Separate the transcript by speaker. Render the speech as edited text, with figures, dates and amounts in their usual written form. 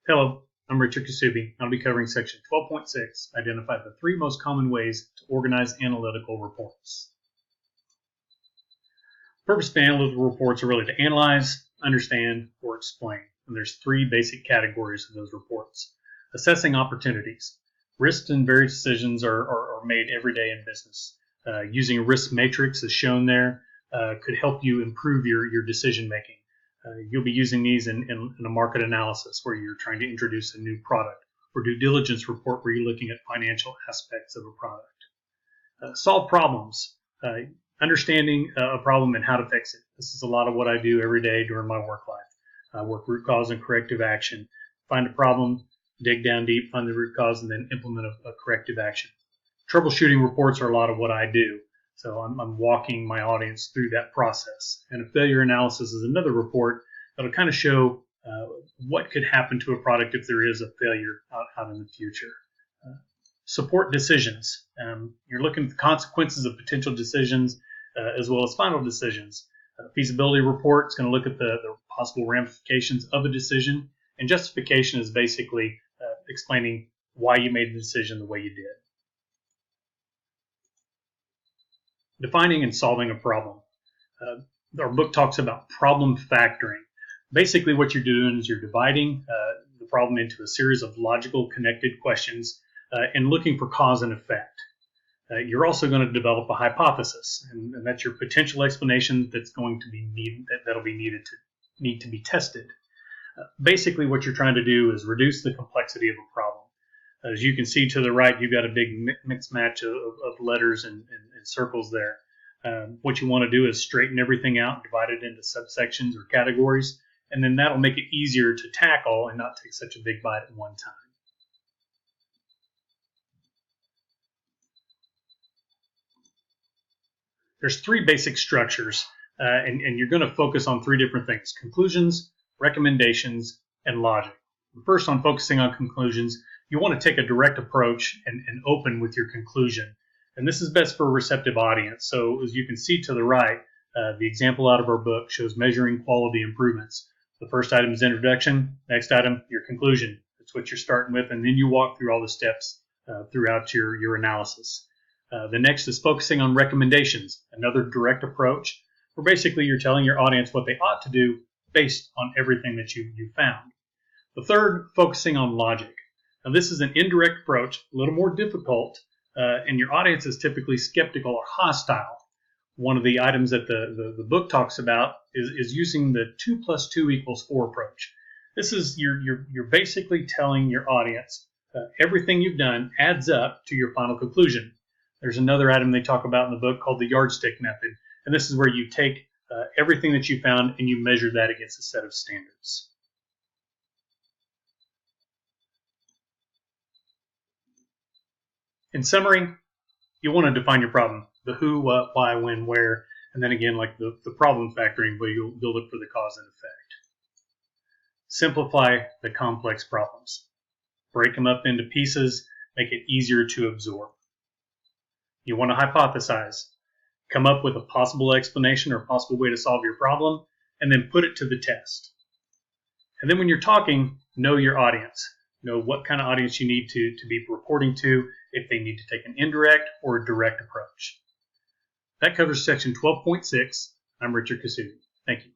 Speaker 1: Hello, I'm Richard Kasubi. I'll be covering section 12.6, identify the 3 most common ways to organize analytical reports. The purpose of analytical reports are really to analyze, understand, or explain. And there's 3 basic categories of those reports. Assessing opportunities. Risks and various decisions are made every day in business. Using a risk matrix as shown there could help you improve your decision making. You'll be using these in a market analysis where you're trying to introduce a new product, or due diligence report where you're looking at financial aspects of a product. Solve problems, understanding a problem and how to fix it. This is a lot of what I do every day during my work life. I work root cause and corrective action. Find a problem, dig down deep, find the root cause, and then implement a corrective action. Troubleshooting reports are a lot of what I do. So I'm walking my audience through that process. And a failure analysis is another report that'll kind of show what could happen to a product if there is a failure out in the future. Support decisions. You're looking at the consequences of potential decisions as well as final decisions. Feasibility report is going to look at the possible ramifications of a decision. And justification is basically explaining why you made the decision the way you did. Defining and solving a problem. Our book talks about problem factoring. Basically what you're doing is you're dividing the problem into a series of logical connected questions and looking for cause and effect. You're also going to develop a hypothesis, and that's your potential explanation that's going to be need to be tested. Basically what you're trying to do is reduce the complexity of a problem. As you can see to the right, you've got a big mix match of letters and circles there. What you want to do is straighten everything out, divide it into subsections or categories, and then that'll make it easier to tackle and not take such a big bite at one time. There's 3 basic structures, and you're going to focus on 3 different things: conclusions, recommendations, and logic. First, on focusing on conclusions, you want to take a direct approach and open with your conclusion. And this is best for a receptive audience. So as you can see to the right, the example out of our book shows measuring quality improvements. The first item is introduction. Next item, your conclusion. That's what you're starting with. And then you walk through all the steps throughout your analysis. The next is focusing on recommendations, another direct approach where basically you're telling your audience what they ought to do based on everything that you found. The third, focusing on logic. Now, this is an indirect approach, a little more difficult, and your audience is typically skeptical or hostile. One of the items that the book talks about is using the 2 + 2 = 4 approach. This is you're basically telling your audience everything you've done adds up to your final conclusion. There's another item they talk about in the book called the yardstick method, and this is where you take everything that you found and you measure that against a set of standards. In summary, you want to define your problem: the who, what, why, when, where, and then again, like the problem factoring, where you'll look for the cause and effect. Simplify the complex problems. Break them up into pieces, make it easier to absorb. You want to hypothesize. Come up with a possible explanation or possible way to solve your problem, and then put it to the test. And then when you're talking, know your audience. Know what kind of audience you need to be reporting to, if they need to take an indirect or a direct approach. That covers section 12.6. I'm Richard Kasubi. Thank you.